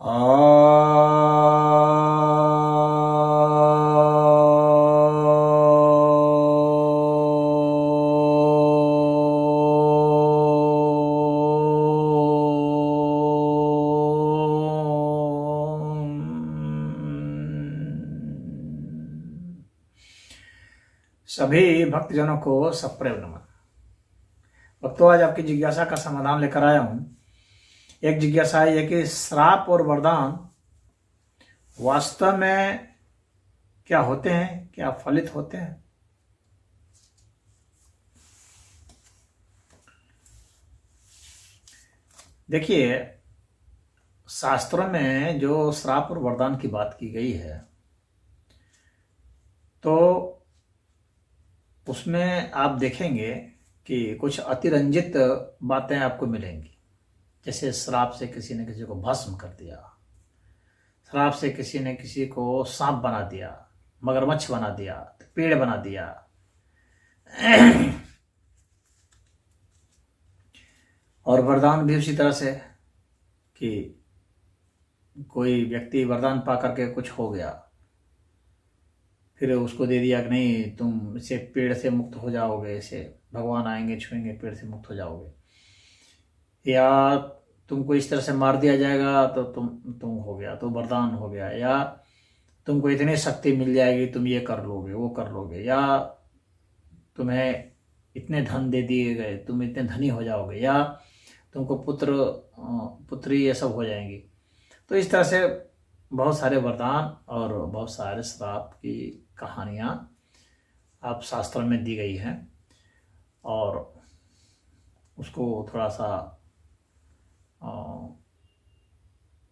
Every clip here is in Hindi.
सभी भक्तजनों को सप्रेम नमन। भक्तों, आज आपकी जिज्ञासा का समाधान लेकर आया हूं। एक जिज्ञासा है कि श्राप और वरदान वास्तव में क्या होते हैं, क्या फलित होते हैं? देखिए, शास्त्रों में जो श्राप और वरदान की बात की गई है, तो उसमें आप देखेंगे कि कुछ अतिरंजित बातें आपको मिलेंगी। जैसे श्राप से किसी ने किसी को भस्म कर दिया, श्राप से किसी ने किसी को सांप बना दिया, मगरमच्छ बना दिया, पेड़ बना दिया। और वरदान भी उसी तरह से कि कोई व्यक्ति वरदान पा करके कुछ हो गया, फिर उसको दे दिया कि नहीं, तुम इसे पेड़ से मुक्त हो जाओगे, इसे भगवान आएंगे छुएंगे, पेड़ से मुक्त हो जाओगे, या तुमको इस तरह से मार दिया जाएगा तो तुम हो गया, तो वरदान हो गया, या तुमको इतनी शक्ति मिल जाएगी, तुम ये कर लोगे, वो कर लोगे, या तुम्हें इतने धन दे दिए गए, तुम इतने धनी हो जाओगे, या तुमको पुत्री ये सब हो जाएंगी। तो इस तरह से बहुत सारे वरदान और बहुत सारे श्राप की कहानियाँ आप शास्त्रों में दी गई हैं, और उसको थोड़ा सा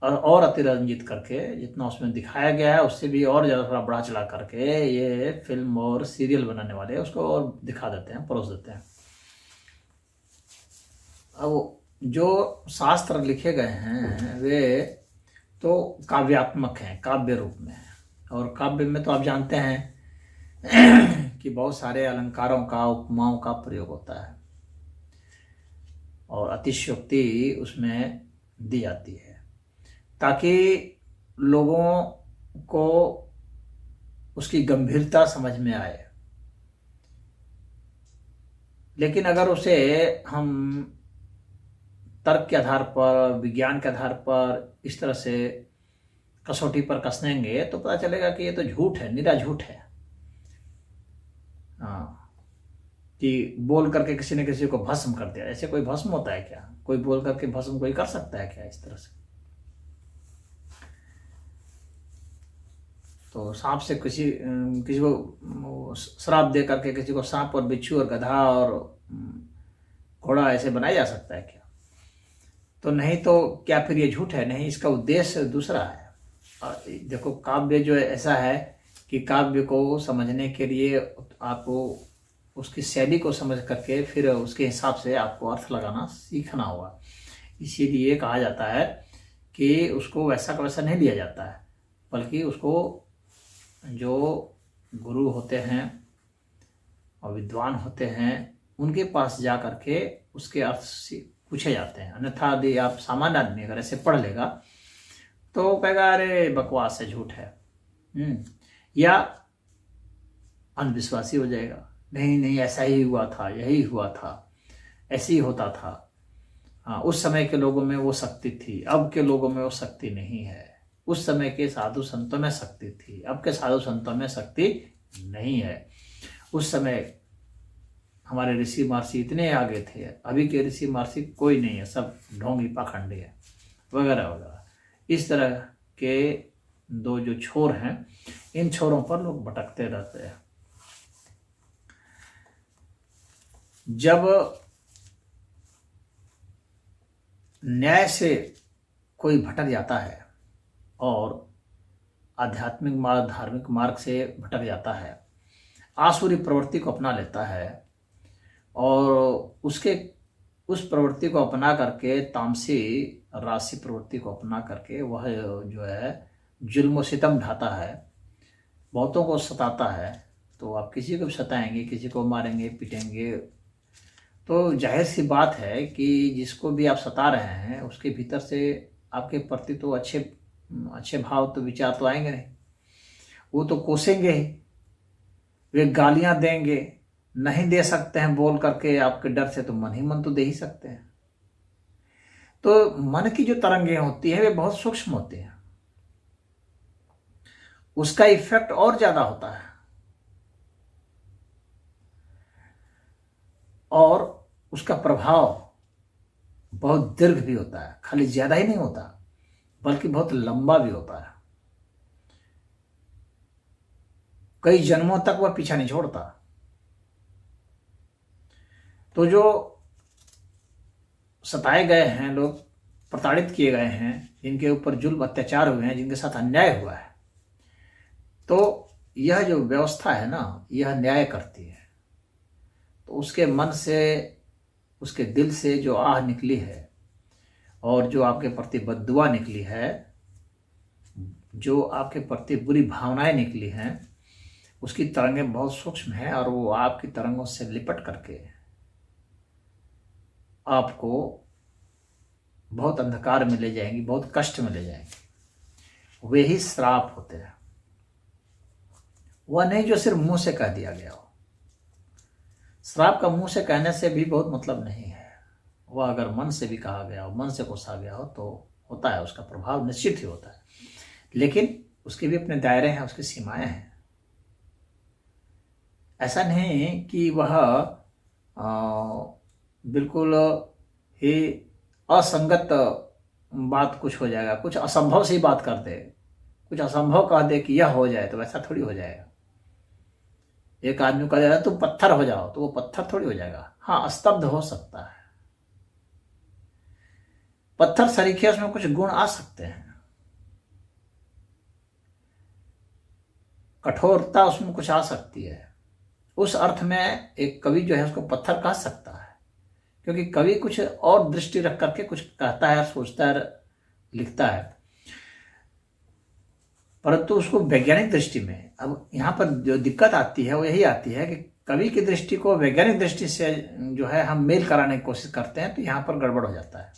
और अतिरंजित करके, जितना उसमें दिखाया गया है उससे भी और ज़्यादा थोड़ा बढ़ा चढ़ा करके ये फिल्म और सीरियल बनाने वाले उसको और दिखा देते हैं, परोस देते हैं। अब जो शास्त्र लिखे गए हैं वे तो काव्यात्मक हैं, काव्य रूप में हैं, और काव्य में तो आप जानते हैं कि बहुत सारे अलंकारों का, उपमाओं का प्रयोग होता है और अतिशयोक्ति उसमें दी जाती है, ताकि लोगों को उसकी गंभीरता समझ में आए। लेकिन अगर उसे हम तर्क के आधार पर, विज्ञान के आधार पर इस तरह से कसौटी पर कसेंगे तो पता चलेगा कि ये तो झूठ है, निरा झूठ है। हाँ, कि बोल करके किसी ने किसी को भस्म कर दिया, ऐसे कोई भस्म होता है क्या? कोई बोल करके भस्म कोई कर सकता है क्या इस तरह से? तो सांप से किसी को श्राप दे करके किसी को सांप और बिच्छू और गधा और घोड़ा ऐसे बनाया जा सकता है क्या? तो नहीं, तो क्या फिर ये झूठ है? नहीं, इसका उद्देश्य दूसरा है। देखो, काव्य जो ऐसा है कि काव्य को समझने के लिए आपको उसकी शैली को समझ करके फिर उसके हिसाब से आपको अर्थ लगाना सीखना होगा। इसीलिए कहा जाता है कि उसको वैसा का वैसा नहीं लिया जाता है, बल्कि उसको जो गुरु होते हैं और विद्वान होते हैं उनके पास जा करके उसके अर्थ पूछे जाते हैं। अन्यथा यदि आप सामान्य आदमी अगर ऐसे पढ़ लेगा तो कहेगा अरे बकवास है, झूठ है, या अंधविश्वासी हो जाएगा। नहीं नहीं, ऐसा ही हुआ था, यही हुआ था, ऐसे ही होता था। हाँ, उस समय के लोगों में वो शक्ति थी, अब के लोगों में वो शक्ति नहीं है। उस समय के साधु संतों में शक्ति थी, अब के साधु संतों में शक्ति नहीं है। उस समय हमारे ऋषि महर्षि इतने आगे थे, अभी के ऋषि महर्षि कोई नहीं है, सब ढोंगी पाखंडी है, वगैरह वगैरह। इस तरह के दो जो छोर हैं, इन छोरों पर लोग भटकते रहते हैं। जब न्याय से कोई भटक जाता है और आध्यात्मिक मार्ग, धार्मिक मार्ग से भटक जाता है, आसुरी प्रवृत्ति को अपना लेता है, और उस प्रवृत्ति को अपना करके, तामसी राशि प्रवृत्ति को अपना करके वह जो है जुल्म सितम ढाता है, बहुतों को सताता है। तो आप किसी को भी सताएंगे, किसी को मारेंगे, पीटेंगे, तो जाहिर सी बात है कि जिसको भी आप सता रहे हैं उसके भीतर से आपके प्रति तो अच्छे अच्छे भाव तो विचार तो आएंगे नहीं, वो तो कोसेंगे ही, वे गालियां देंगे, नहीं दे सकते हैं बोल करके आपके डर से, तो मन ही मन तो दे ही सकते हैं। तो मन की जो तरंगें होती है वे बहुत सूक्ष्म होती हैं, उसका इफेक्ट और ज्यादा होता है और उसका प्रभाव बहुत दीर्घ भी होता है, खाली ज्यादा ही नहीं होता बल्कि बहुत लंबा भी होता है, कई जन्मों तक वह पीछा नहीं छोड़ता। तो जो सताए गए हैं लोग, प्रताड़ित किए गए हैं, जिनके ऊपर जुल्म अत्याचार हुए हैं, जिनके साथ अन्याय हुआ है, तो यह जो व्यवस्था है ना, यह न्याय करती है। तो उसके मन से, उसके दिल से जो आह निकली है और जो आपके प्रति बद्दुआ निकली है, जो आपके प्रति बुरी भावनाएं निकली हैं, उसकी तरंगें बहुत सूक्ष्म हैं और वो आपकी तरंगों से लिपट करके आपको बहुत अंधकार में ले जाएंगी, बहुत कष्ट में ले जाएंगी। वे ही श्राप होते हैं, वह नहीं जो सिर्फ मुंह से कह दिया गया हो। श्राप का मुंह से कहने से भी बहुत मतलब नहीं है, वह अगर मन से भी कहा गया हो, मन से कोसा गया हो, तो होता है, उसका प्रभाव निश्चित ही होता है। लेकिन उसके भी अपने दायरे हैं, उसकी सीमाएं हैं। ऐसा नहीं कि वह बिल्कुल ही असंगत बात कुछ हो जाएगा, कुछ असंभव सी बात कर दे, कुछ असंभव कह दे कि यह हो जाए, तो वैसा थोड़ी हो जाएगा। एक आदमी कह जाएगा तुम पत्थर हो जाओ, तो वो पत्थर थोड़ी हो जाएगा। हाँ, स्तब्ध हो सकता है, पत्थर सरीखे, उसमें कुछ गुण आ सकते हैं, कठोरता उसमें कुछ आ सकती है। उस अर्थ में एक कवि जो है उसको पत्थर कह सकता है, क्योंकि कवि कुछ और दृष्टि रख करके कुछ कहता है, सोचता है, लिखता है, परंतु उसको वैज्ञानिक दृष्टि में, अब यहाँ पर जो दिक्कत आती है वो यही आती है कि कवि की दृष्टि को वैज्ञानिक दृष्टि से जो है हम मेल कराने की कोशिश करते हैं, तो यहाँ पर गड़बड़ हो जाता है।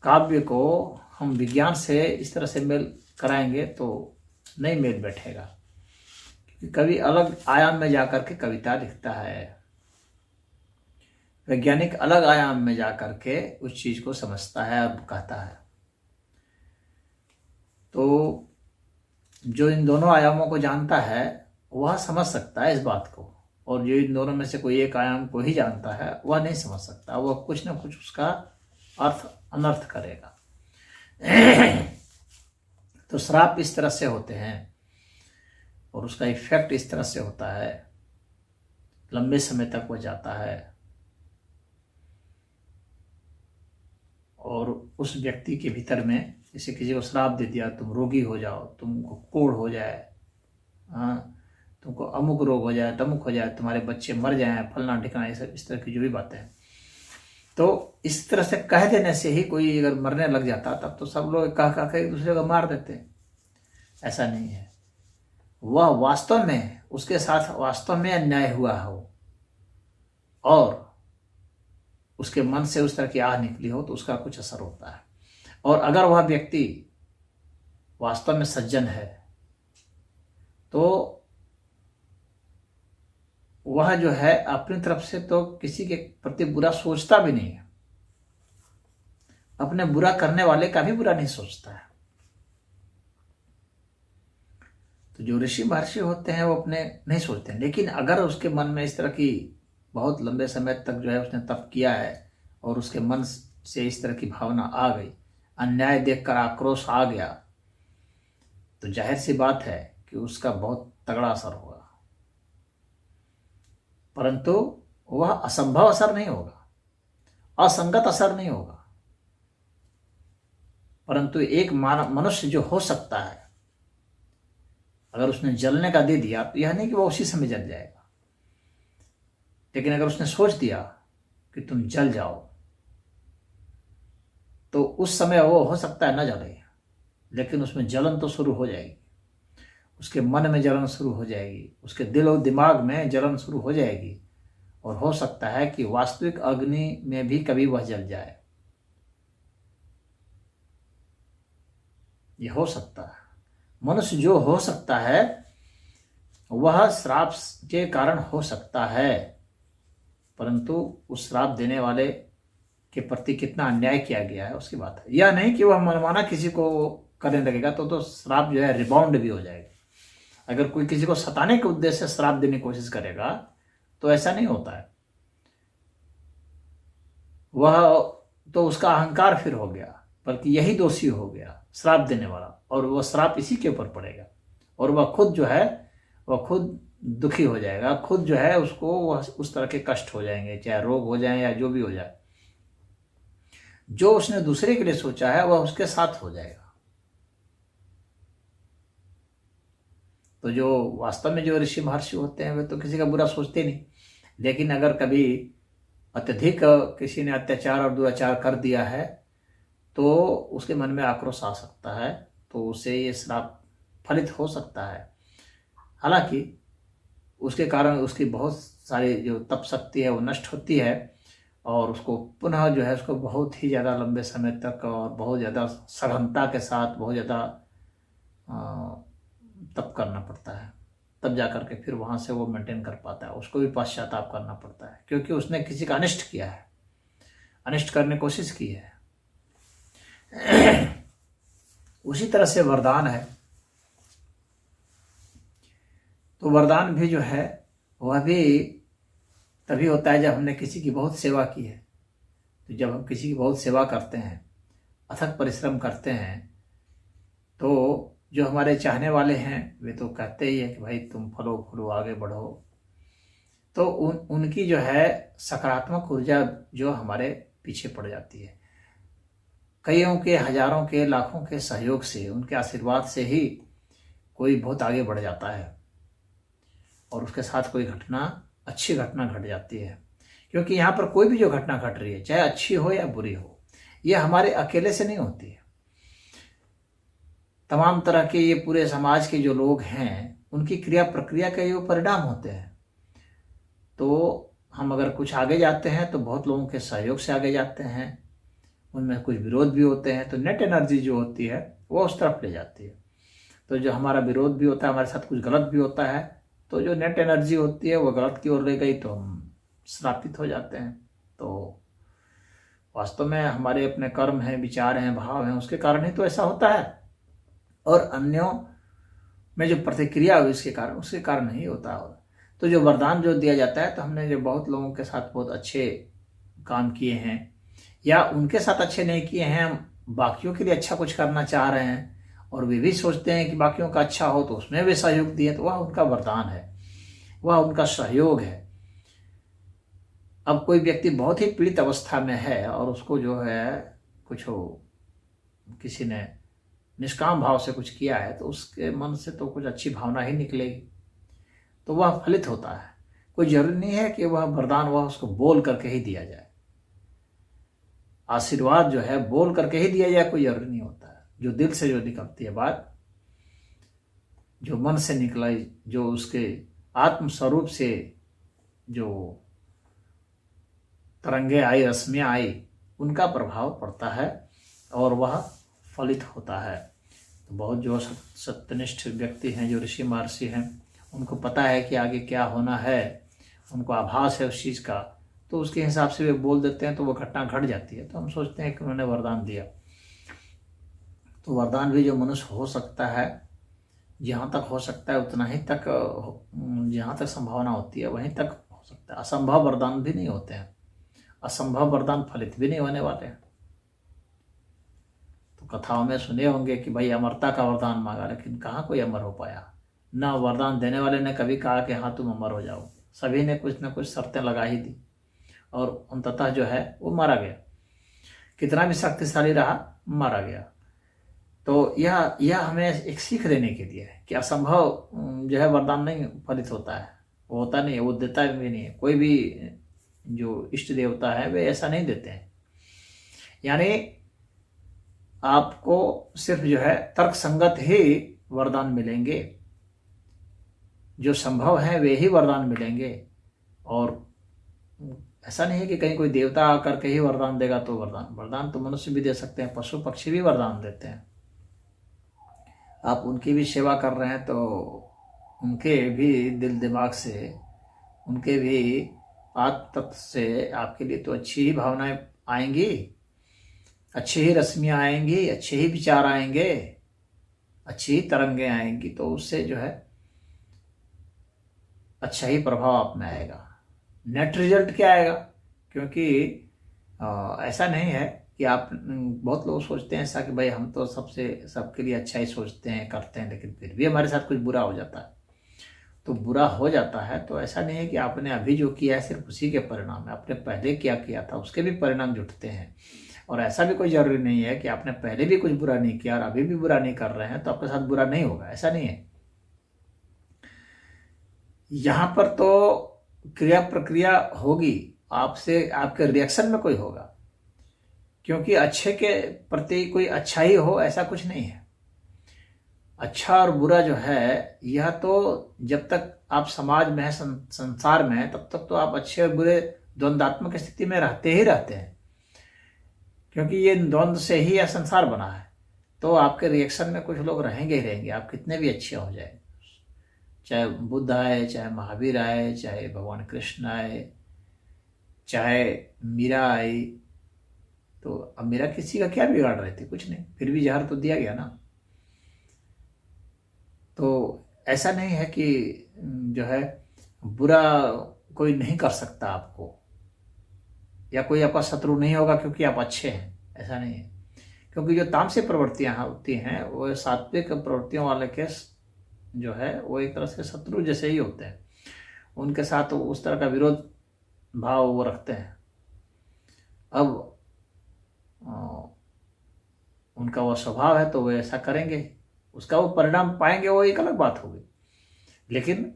काव्य को हम विज्ञान से इस तरह से मेल कराएंगे तो नहीं मेल बैठेगा, क्योंकि कवि अलग आयाम में जाकर के कविता लिखता है, वैज्ञानिक अलग आयाम में जाकर के उस चीज को समझता है और कहता है। तो जो इन दोनों आयामों को जानता है वह समझ सकता है इस बात को, और जो इन दोनों में से कोई एक आयाम को ही जानता है वह नहीं समझ सकता, वह कुछ ना कुछ उसका अर्थ अनर्थ करेगा। तो श्राप इस तरह से होते हैं और उसका इफेक्ट इस तरह से होता है, लंबे समय तक वो जाता है और उस व्यक्ति के भीतर में, जैसे किसी को श्राप दे दिया तुम रोगी हो जाओ, तुमको कोढ़ हो जाए, हाँ, तुमको अमुक रोग हो जाए, तमुक हो जाए, तुम्हारे बच्चे मर जाएं, फलना ठिकाना, ये सब इस तरह की जो भी बातें हैं। तो इस तरह से कह देने से ही कोई अगर मरने लग जाता तब तो सब लोग कह कह के एक दूसरे को मार देते। ऐसा नहीं है, वह वास्तव में उसके साथ वास्तव में अन्याय हुआ हो और उसके मन से उस तरह की आह निकली हो तो उसका कुछ असर होता है। और अगर वह व्यक्ति वास्तव में सज्जन है तो वह जो है अपनी तरफ से तो किसी के प्रति बुरा सोचता भी नहीं है, अपने बुरा करने वाले का भी बुरा नहीं सोचता है। तो जो ऋषि महर्षि होते हैं वो अपने नहीं सोचते हैं, लेकिन अगर उसके मन में इस तरह की बहुत लंबे समय तक जो है उसने तप किया है और उसके मन से इस तरह की भावना आ गई, अन्याय देखकर आक्रोश आ गया, तो जाहिर सी बात है कि उसका बहुत तगड़ा असर होगा। परंतु वह असंभव असर नहीं होगा, असंगत असर नहीं होगा, परंतु एक मनुष्य जो हो सकता है, अगर उसने जलने का दे दिया तो यह नहीं कि वह उसी समय जल जाएगा, लेकिन अगर उसने सोच दिया कि तुम जल जाओ तो उस समय वो हो सकता है न जले, लेकिन उसमें जलन तो शुरू हो जाएगी, उसके मन में जलन शुरू हो जाएगी, उसके दिल और दिमाग में जलन शुरू हो जाएगी, और हो सकता है कि वास्तविक अग्नि में भी कभी वह जल जाए। ये हो सकता है। मनुष्य जो हो सकता है वह श्राप के कारण हो सकता है, परंतु उस श्राप देने वाले के प्रति कितना अन्याय किया गया है उसकी बात है। यह नहीं कि वह मनमाना किसी को करने लगेगा तो श्राप जो है रिबाउंड भी हो जाएगा। अगर कोई किसी को सताने के उद्देश्य से श्राप देने की कोशिश करेगा तो ऐसा नहीं होता है, वह तो उसका अहंकार फिर हो गया, बल्कि यही दोषी हो गया श्राप देने वाला, और वह श्राप इसी के ऊपर पड़ेगा और वह खुद जो है वह खुद दुखी हो जाएगा, खुद जो है उसको वह उस तरह के कष्ट हो जाएंगे, चाहे रोग हो जाए या जो भी हो जाए। जो उसने दूसरे के लिए सोचा है वह उसके साथ हो जाएगा। तो जो वास्तव में जो ऋषि महर्षि होते हैं वे तो किसी का बुरा सोचते नहीं, लेकिन अगर कभी अत्यधिक किसी ने अत्याचार और दुराचार कर दिया है तो उसके मन में आक्रोश आ सकता है, तो उसे ये श्राप फलित हो सकता है। हालांकि उसके कारण उसकी बहुत सारी जो तप शक्ति है वो नष्ट होती है और उसको पुनः जो है उसको बहुत ही ज़्यादा लंबे समय तक और बहुत ज़्यादा सघनता के साथ बहुत ज़्यादा तप करना पड़ता है, तब जा करके फिर वहाँ से वो मेंटेन कर पाता है। उसको भी पश्चाताप करना पड़ता है क्योंकि उसने किसी का अनिष्ट किया है, अनिष्ट करने की कोशिश की है। उसी तरह से वरदान है, तो वरदान भी जो है वह भी तभी होता है जब हमने किसी की बहुत सेवा की है। तो जब हम किसी की बहुत सेवा करते हैं, अथक परिश्रम करते हैं, तो जो हमारे चाहने वाले हैं वे तो कहते ही है कि भाई तुम फलो फूलो आगे बढ़ो, तो उनकी जो है सकारात्मक ऊर्जा जो हमारे पीछे पड़ जाती है। कईयों के, हजारों के, लाखों के सहयोग से, उनके आशीर्वाद से ही कोई बहुत आगे बढ़ जाता है और उसके साथ कोई घटना, अच्छी घटना घट जाती है। क्योंकि यहाँ पर कोई भी जो घटना घट रही है, चाहे अच्छी हो या बुरी हो, यह हमारे अकेले से नहीं होती है। तमाम तरह के ये पूरे समाज के जो लोग हैं उनकी क्रिया प्रक्रिया के ये परिणाम होते हैं। तो हम अगर कुछ आगे जाते हैं तो बहुत लोगों के सहयोग से आगे जाते हैं, उनमें कुछ विरोध भी होते हैं, तो नेट एनर्जी जो होती है वो उस तरफ ले जाती है। तो जो हमारा विरोध भी होता है, हमारे साथ कुछ गलत भी होता है, तो जो नेट एनर्जी होती है वो गलत की ओर ले गई तो हम श्रापित हो जाते हैं। तो वास्तव में हमारे अपने कर्म हैं, विचार हैं, भाव हैं, उसके कारण ही तो ऐसा होता है, और अन्यों में जो प्रतिक्रिया हुई उसके कारण नहीं होता है। तो जो वरदान जो दिया जाता है, तो हमने जो बहुत लोगों के साथ बहुत अच्छे काम किए हैं या उनके साथ अच्छे नहीं किए हैं, हम बाकियों के लिए अच्छा कुछ करना चाह रहे हैं और वे भी सोचते हैं कि बाकियों का अच्छा हो तो उसमें भी सहयोग दिए, तो वह उनका वरदान है, वह उनका सहयोग है। अब कोई व्यक्ति बहुत ही पीड़ित अवस्था में है और उसको जो है कुछ हो, किसी ने निष्काम भाव से कुछ किया है, तो उसके मन से तो कुछ अच्छी भावना ही निकलेगी, तो वह फलित होता है। कोई जरूरी नहीं है कि वह वरदान वह उसको बोल करके ही दिया जाए, आशीर्वाद जो है बोल करके ही दिया जाए, कोई जरूरी नहीं होता है। जो दिल से जो निकलती है बात, जो मन से निकला, जो उसके आत्म स्वरूप से जो तरंगे आई, रश्मियाँ आई, उनका प्रभाव पड़ता है और वह फलित होता है। तो बहुत जो सत्यनिष्ठ व्यक्ति हैं, जो ऋषि महर्षि हैं, उनको पता है कि आगे क्या होना है, उनको आभास है उस चीज़ का, तो उसके हिसाब से वे बोल देते हैं, तो वो घटना घट जाती है। तो हम सोचते हैं कि उन्होंने वरदान दिया। तो वरदान भी जो मनुष्य हो सकता है, जहाँ तक हो सकता है उतना ही तक, जहाँ तक संभावना होती है वहीं तक हो सकता है। असंभव वरदान भी नहीं होते हैं, असंभव वरदान फलित भी नहीं होने वाले हैं। तो कथाओं में सुने होंगे कि भाई अमरता का वरदान मांगा, लेकिन कहाँ कोई अमर हो पाया। ना वरदान देने वाले ने कभी कहा कि हाँ तुम अमर हो जाओ, सभी ने कुछ ना कुछ शर्तें लगा ही दी और अंततः जो है वो मारा गया। कितना भी शक्तिशाली रहा, मारा गया। तो यह हमें एक सीख देने के लिए है कि असंभव जो है वरदान नहीं फलित होता है, वो होता नहीं है, वो देता भी नहीं है। कोई भी जो इष्ट देवता है वे ऐसा नहीं देते हैं। यानी आपको सिर्फ जो है तर्क संगत ही वरदान मिलेंगे, जो संभव है वे ही वरदान मिलेंगे। और ऐसा नहीं है कि कहीं कोई देवता आकर के ही वरदान देगा तो वरदान तो मनुष्य भी दे सकते हैं, पशु पक्षी भी वरदान देते हैं। आप उनकी भी सेवा कर रहे हैं तो उनके भी दिल दिमाग से, उनके भी आत्म तत्व से आपके लिए तो अच्छी ही भावनाएं आएंगी, अच्छी ही रश्मियाँ आएंगी, अच्छे ही विचार आएंगे, अच्छी ही तरंगें आएंगी। तो उससे जो है अच्छा ही प्रभाव आप में आएगा। नेट रिजल्ट क्या आएगा? क्योंकि ऐसा नहीं है कि आप, बहुत लोग सोचते हैं ऐसा कि भाई हम तो सबके लिए अच्छा ही सोचते हैं, करते हैं, लेकिन फिर भी हमारे साथ कुछ बुरा हो जाता है। तो बुरा हो जाता है तो ऐसा नहीं है कि आपने अभी जो किया है सिर्फ उसी के परिणाम है, आपने पहले क्या किया था उसके भी परिणाम जुटते हैं। और ऐसा भी कोई जरूरी नहीं है कि आपने पहले भी कुछ बुरा नहीं किया और अभी भी बुरा नहीं कर रहे हैं तो आपके साथ बुरा नहीं होगा, ऐसा नहीं है। यहाँ पर तो क्रिया प्रक्रिया होगी, आपसे आपके रिएक्शन में कोई होगा, क्योंकि अच्छे के प्रति कोई अच्छा ही हो ऐसा कुछ नहीं है। अच्छा और बुरा जो है यह तो जब तक आप समाज में है, संसार में है, तब तक तो आप अच्छे और बुरे द्वंद्वात्मक स्थिति में रहते ही रहते हैं, क्योंकि ये द्वंद्व से ही यह संसार बना है। तो आपके रिएक्शन में कुछ लोग रहेंगे ही रहेंगे, आप कितने भी अच्छे हो जाए, चाहे बुद्ध आए, चाहे महावीर आए, चाहे भगवान कृष्ण आए, चाहे मीरा आई। तो अब मीरा किसी का क्या बिगाड़ रहे थे? कुछ नहीं, फिर भी जहर तो दिया गया ना। तो ऐसा नहीं है कि जो है बुरा कोई नहीं कर सकता आपको, या कोई आपका शत्रु नहीं होगा क्योंकि आप अच्छे हैं, ऐसा नहीं है। क्योंकि जो तामसिक प्रवृत्तियां होती हैं वो सात्विक प्रवृत्तियों वाले के जो है वो एक तरह से शत्रु जैसे ही होते हैं, उनके साथ उस तरह का विरोध भाव वो रखते हैं। अब उनका वो स्वभाव है तो वो ऐसा करेंगे, उसका वो परिणाम पाएंगे, वो एक अलग बात होगी, लेकिन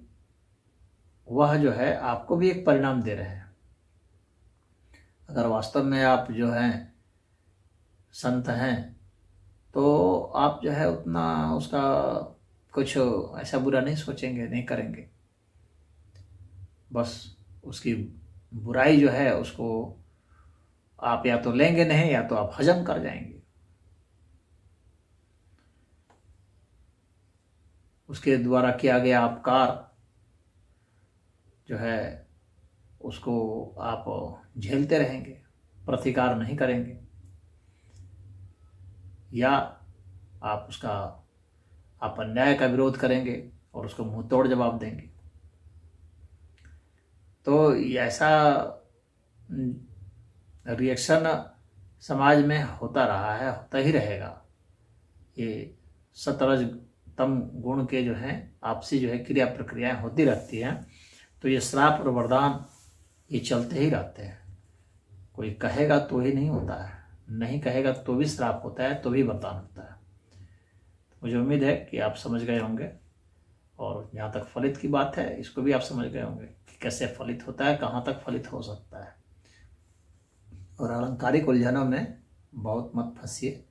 वह जो है आपको भी एक परिणाम दे रहे हैं। अगर वास्तव में आप जो हैं संत हैं तो आप जो है उतना उसका कुछ ऐसा बुरा नहीं सोचेंगे, नहीं करेंगे। बस उसकी बुराई जो है उसको आप या तो लेंगे नहीं, या तो आप हजम कर जाएंगे। उसके द्वारा किया गया अपकार जो है उसको आप झेलते रहेंगे, प्रतिकार नहीं करेंगे, या आप अन्याय का विरोध करेंगे और उसको मुंह तोड़ जवाब देंगे। तो ऐसा रिएक्शन समाज में होता रहा है, होता ही रहेगा। ये सतरज तम गुण के जो हैं आपसी जो है क्रिया प्रक्रियाएं होती रहती हैं। तो ये श्राप और वरदान ये चलते ही रहते हैं। कोई कहेगा तो ही नहीं होता है, नहीं कहेगा तो भी श्राप होता है, तो भी वरदान होता है। तो मुझे उम्मीद है कि आप समझ गए होंगे, और जहाँ तक फलित की बात है इसको भी आप समझ गए होंगे कि कैसे फलित होता है, कहाँ तक फलित हो सकता है। और अलंकारिक उलझनों में बहुत मत फंसिए,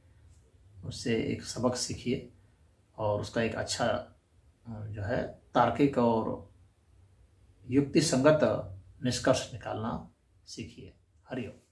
उससे एक सबक सीखिए और उसका एक अच्छा जो है तार्किक और युक्ति संगत निष्कर्ष निकालना सीखिए। हरिओम।